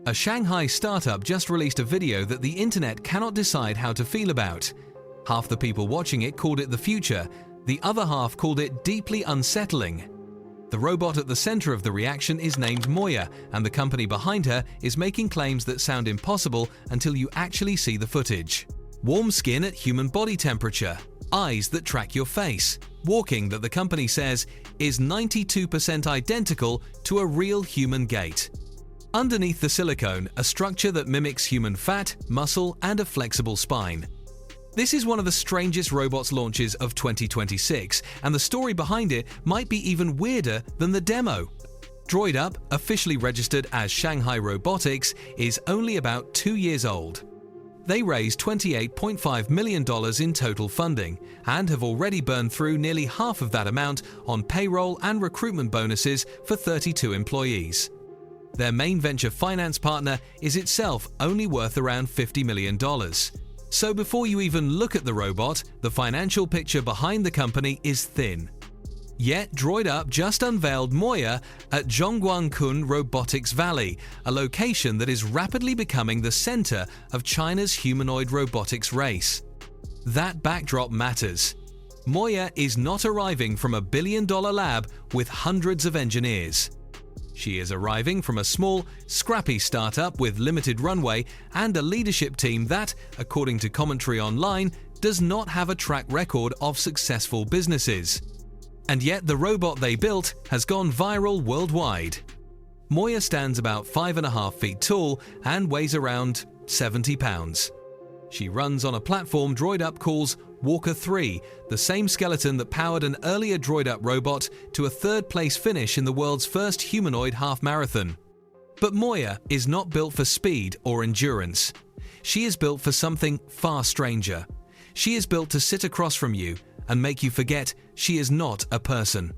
A Shanghai startup just released a video that the internet cannot decide how to feel about. Half the people watching it called it the future, the other half called it deeply unsettling. The robot at the center of the reaction is named MOYA, and the company behind her is making claims that sound impossible until you actually see the footage. Warm skin at human body temperature, eyes that track your face, walking that the company says is 92% identical to a real human gait. Underneath the silicone, a structure that mimics human fat, muscle, and a flexible spine. This is one of the strangest robots launches of 2026, and the story behind it might be even weirder than the demo. DroidUp, officially registered as Shanghai Robotics, is only about 2 years old. They raised $28.5 million in total funding and have already burned through nearly half of that amount on payroll and recruitment bonuses for 32 employees. Their main venture finance partner is itself only worth around $50 million. So before you even look at the robot, the financial picture behind the company is thin. Yet DroidUp just unveiled MOYA at Zhongguancun Robotics Valley, a location that is rapidly becoming the center of China's humanoid robotics race. That backdrop matters. MOYA is not arriving from a billion-dollar lab with hundreds of engineers. She is arriving from a small, scrappy startup with limited runway and a leadership team that, according to commentary online, does not have a track record of successful businesses. And yet the robot they built has gone viral worldwide. MOYA stands about 5.5 feet tall and weighs around 70 pounds. She runs on a platform DroidUp calls Walker 3, the same skeleton that powered an earlier DroidUp robot to a third-place finish in the world's first humanoid half-marathon. But MOYA is not built for speed or endurance. She is built for something far stranger. She is built to sit across from you and make you forget she is not a person.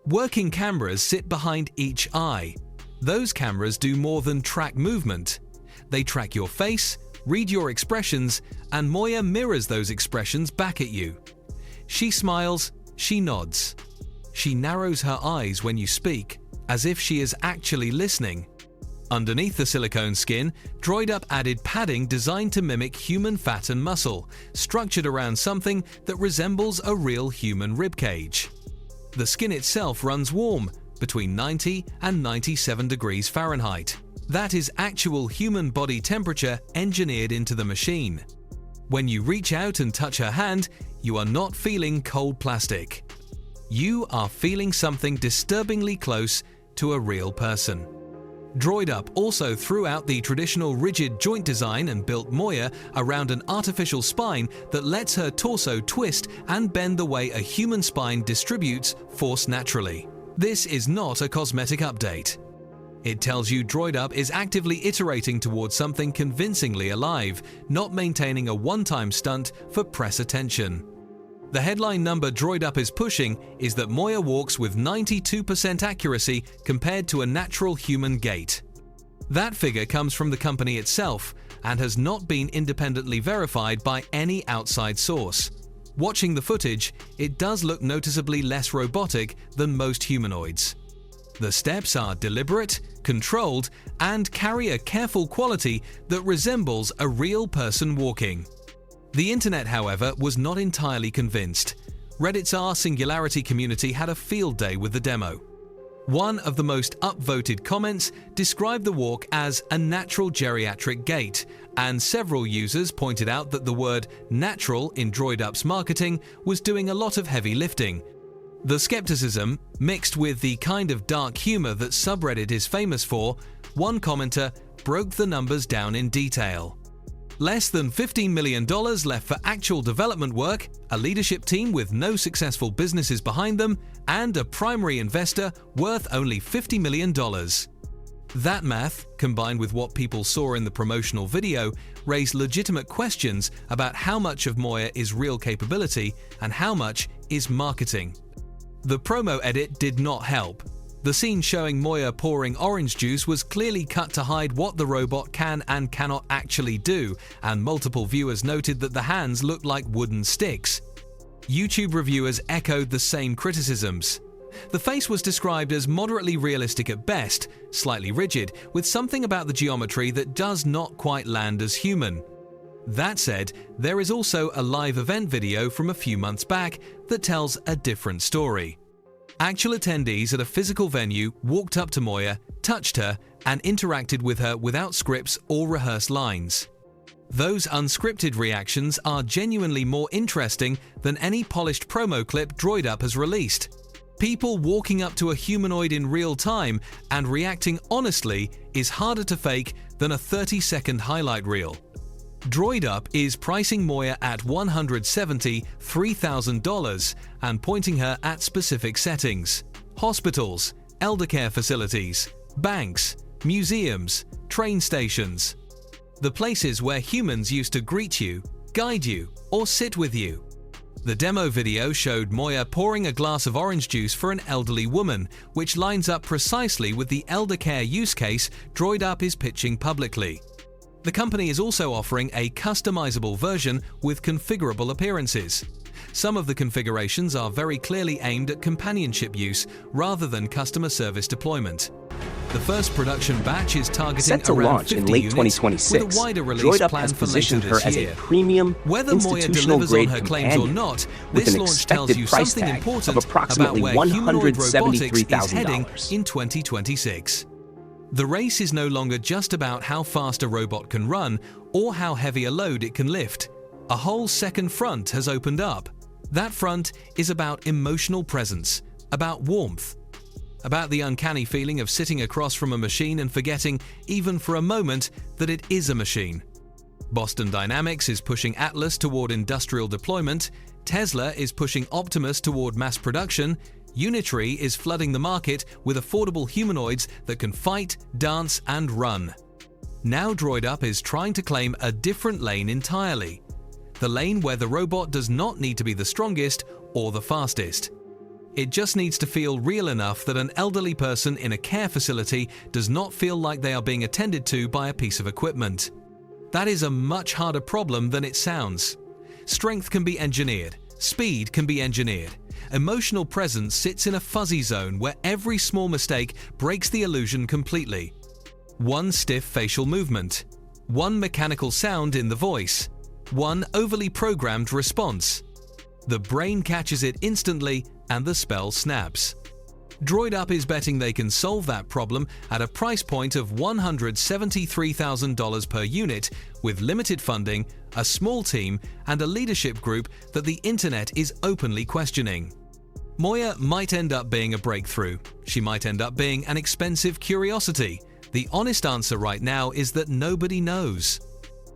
Working cameras sit behind each eye. Those cameras do more than track movement. They track your face, read your expressions, and MOYA mirrors those expressions back at you. She smiles, she nods. She narrows her eyes when you speak, as if she is actually listening. Underneath the silicone skin, DroidUp added padding designed to mimic human fat and muscle, structured around something that resembles a real human ribcage. The skin itself runs warm, between 90 and 97 degrees Fahrenheit. That is actual human body temperature engineered into the machine. When you reach out and touch her hand, you are not feeling cold plastic. You are feeling something disturbingly close to a real person. DroidUp also threw out the traditional rigid joint design and built MOYA around an artificial spine that lets her torso twist and bend the way a human spine distributes force naturally. This is not a cosmetic update. It tells you DroidUp is actively iterating towards something convincingly alive, not maintaining a one-time stunt for press attention. The headline number DroidUp is pushing is that MOYA walks with 92% accuracy compared to a natural human gait. That figure comes from the company itself and has not been independently verified by any outside source. Watching the footage, it does look noticeably less robotic than most humanoids. The steps are deliberate, controlled, and carry a careful quality that resembles a real person walking. The internet, however, was not entirely convinced. Reddit's r/Singularity community had a field day with the demo. One of the most upvoted comments described the walk as a natural geriatric gait, and several users pointed out that the word natural in DroidUp's marketing was doing a lot of heavy lifting. The skepticism, mixed with the kind of dark humor that subreddit is famous for, one commenter broke the numbers down in detail. Less than $15 million left for actual development work, a leadership team with no successful businesses behind them, and a primary investor worth only $50 million. That math, combined with what people saw in the promotional video, raised legitimate questions about how much of MOYA is real capability and how much is marketing. The promo edit did not help. The scene showing MOYA pouring orange juice was clearly cut to hide what the robot can and cannot actually do, and multiple viewers noted that the hands looked like wooden sticks. YouTube reviewers echoed the same criticisms. The face was described as moderately realistic at best, slightly rigid, with something about the geometry that does not quite land as human. That said, there is also a live event video from a few months back that tells a different story. Actual attendees at a physical venue walked up to MOYA, touched her, and interacted with her without scripts or rehearsed lines. Those unscripted reactions are genuinely more interesting than any polished promo clip DroidUp has released. People walking up to a humanoid in real time and reacting honestly is harder to fake than a 30-second highlight reel. DroidUp is pricing MOYA at $173,000 and pointing her at specific settings: hospitals, elder care facilities, banks, museums, train stations. The places where humans used to greet you, guide you, or sit with you. The demo video showed MOYA pouring a glass of orange juice for an elderly woman, which lines up precisely with the elder care use case DroidUp is pitching publicly. The company is also offering a customizable version with configurable appearances. Some of the configurations are very clearly aimed at companionship use rather than customer service deployment. The first production batch is targeting set to around launch 50 in late units, 2026. with a wider release DroidUp planned has for later positioned her this as year. a premium, Whether MOYA delivers on her claims or not, with this an launch tells expected you price something tag important of approximately about where humanoid robotics is heading $173,000. in 2026. The race is no longer just about how fast a robot can run or how heavy a load it can lift. A whole second front has opened up. That front is about emotional presence, about warmth, about the uncanny feeling of sitting across from a machine and forgetting, even for a moment, that it is a machine. Boston Dynamics is pushing Atlas toward industrial deployment, Tesla is pushing Optimus toward mass production, Unitree is flooding the market with affordable humanoids that can fight, dance, and run. Now DroidUp is trying to claim a different lane entirely. The lane where the robot does not need to be the strongest or the fastest. It just needs to feel real enough that an elderly person in a care facility does not feel like they are being attended to by a piece of equipment. That is a much harder problem than it sounds. Strength can be engineered, speed can be engineered. Emotional presence sits in a fuzzy zone where every small mistake breaks the illusion completely. One stiff facial movement, one mechanical sound in the voice, one overly programmed response. The brain catches it instantly and the spell snaps. DroidUp is betting they can solve that problem at a price point of $173,000 per unit with limited funding, a small team, and a leadership group that the internet is openly questioning. MOYA might end up being a breakthrough. She might end up being an expensive curiosity. The honest answer right now is that nobody knows.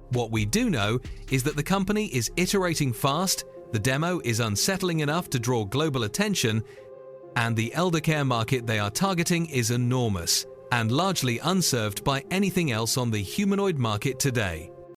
What we do know is that the company is iterating fast, the demo is unsettling enough to draw global attention, and the elder care market they are targeting is enormous and largely unserved by anything else on the humanoid market today.